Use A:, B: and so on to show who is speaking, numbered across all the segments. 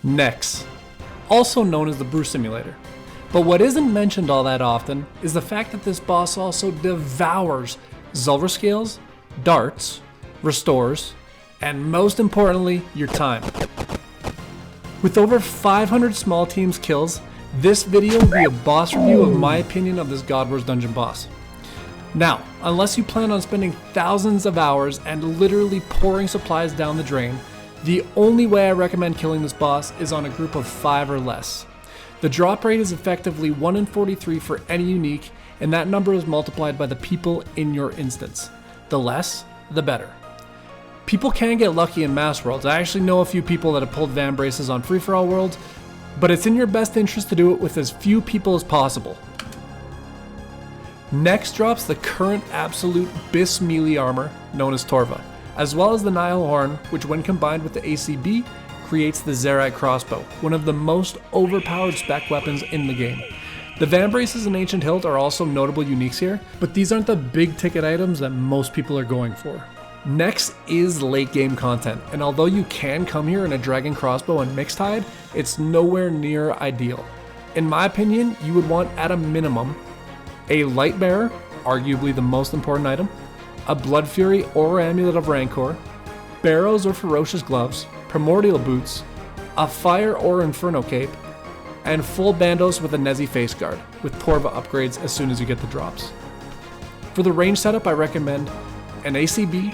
A: Nex, also known as the Brew Simulator. But what isn't mentioned all that often is the fact that this boss also devours Zulver scales, darts, restores, and most importantly, your time. With over 500 small teams kills, this video will be a boss review of my opinion of this God Wars dungeon boss. Now, unless you plan on spending thousands of hours and literally pouring supplies down the drain, the only way I recommend killing this boss is on a group of 5 or less. The drop rate is effectively 1 in 43 for any unique, and that number is multiplied by the people in your instance. The less, the better. People can get lucky in mass worlds. I actually know a few people that have pulled van braces on free-for-all worlds, but it's in your best interest to do it with as few people as possible. Next drops the current absolute Bis melee armor known as Torva, as well as the Nihil Horn, which when combined with the ACB, creates the Zerai crossbow, one of the most overpowered spec weapons in the game. The van braces and Ancient Hilt are also notable uniques here, but these aren't the big ticket items that most people are going for. Next is late game content, and although you can come here in a Dragon Crossbow and Mixed Hide, it's nowhere near ideal. In my opinion, you would want at a minimum a Light Bearer, arguably the most important item, a Blood Fury or Amulet of Rancor, Barrows or Ferocious Gloves, Primordial Boots, a Fire or Inferno Cape, and full bandos with a Nezi Face Guard, with Torva upgrades as soon as you get the drops. For the range setup, I recommend an ACB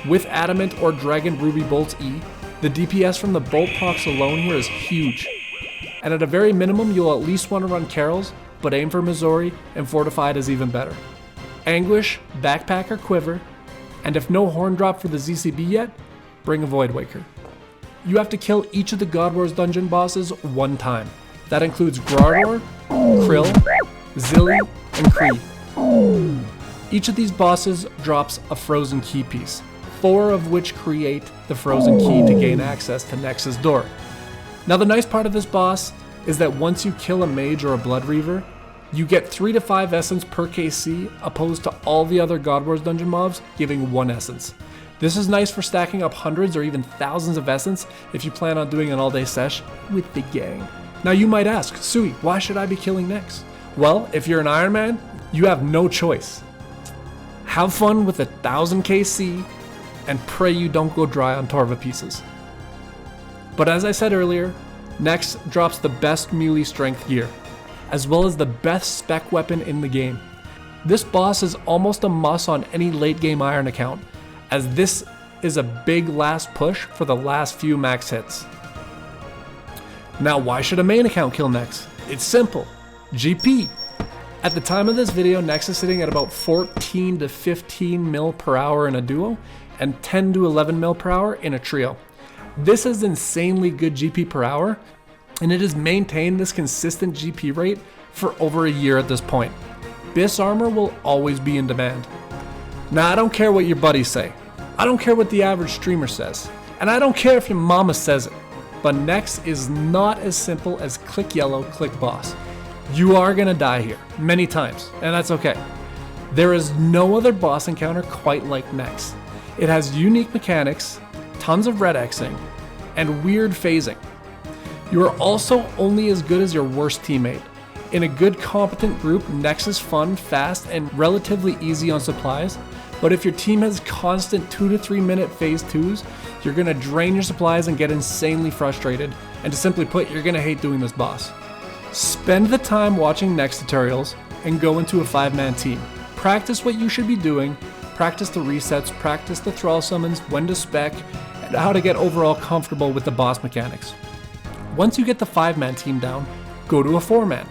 A: with Adamant or Dragon Ruby Bolts E. The DPS from the Bolt procs alone here is huge. And at a very minimum, you'll at least want to run Carols, but aim for Missouri, and Fortified is even better. Anguish, Backpack or Quiver, and if no Horn drop for the ZCB yet, bring a Voidwaker. You have to kill each of the God Wars dungeon bosses one time. That includes Grardor, Krill, Zilly, and Kree. Each of these bosses drops a frozen key piece, 4 of which create the frozen key to gain access to Nex's door. Now the nice part of this boss is that once you kill a mage or a blood reaver, you get 3 to 5 essence per KC opposed to all the other God Wars dungeon mobs giving 1 essence. This is nice for stacking up hundreds or even thousands of essence if you plan on doing an all-day sesh with the gang. Now you might ask, Sui, why should I be killing Nex? Well, if you're an Ironman, you have no choice. Have fun with 1000 KC and pray you don't go dry on Torva pieces. But as I said earlier, Nex drops the best melee strength gear, as well as the best spec weapon in the game. This boss is almost a must on any late game Iron account, as this is a big last push for the last few max hits. Now why should a main account kill Nex? It's simple, GP. At the time of this video, Nex is sitting at about 14 to 15 mil per hour in a duo, and 10 to 11 mil per hour in a trio. This is insanely good GP per hour, and it has maintained this consistent GP rate for over a year at this point. Bis armor will always be in demand. Now I don't care what your buddies say, I don't care what the average streamer says, and I don't care if your mama says it, but Nex is not as simple as click yellow, click boss. You are gonna die here, many times, and that's okay. There is no other boss encounter quite like Nex. It has unique mechanics, tons of red Xing, and weird phasing. You are also only as good as your worst teammate. In a good competent group, Nex is fun, fast, and relatively easy on supplies, but if your team has constant 2 to 3 minute phase 2s, you're gonna drain your supplies and get insanely frustrated, and to simply put, you're gonna hate doing this boss. Spend the time watching Nex tutorials and go into a 5-man team. Practice what you should be doing, practice the resets, practice the thrall summons, when to spec, and how to get overall comfortable with the boss mechanics. Once you get the 5-man team down, go to a 4-man.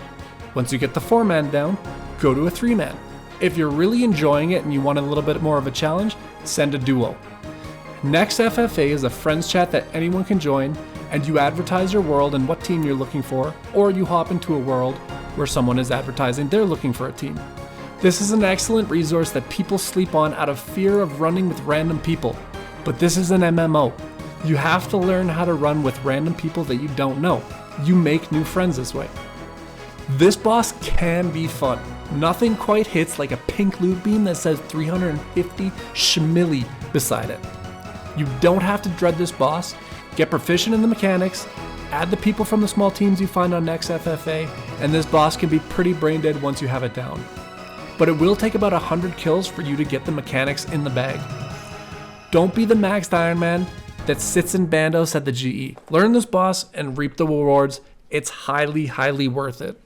A: Once you get the 4-man down, go to a 3-man. If you're really enjoying it and you want a little bit more of a challenge, send a duo. nexffa is a friends chat that anyone can join, and you advertise your world and what team you're looking for, or you hop into a world where someone is advertising they're looking for a team. This is an excellent resource that people sleep on out of fear of running with random people, but this is an MMO. You have to learn how to run with random people that you don't know. You make new friends this way. This boss can be fun. Nothing quite hits like a pink loot beam that says 350 shmilli beside it. You don't have to dread this boss. Get proficient in the mechanics, Add the people from the small teams you find on nexffa, and this boss can be pretty brain dead once you have it down. But it will take about 100 kills for you to get the mechanics in the bag. Don't be the maxed Ironman that sits in bandos at the GE. Learn this boss and reap the rewards. It's highly, highly worth it.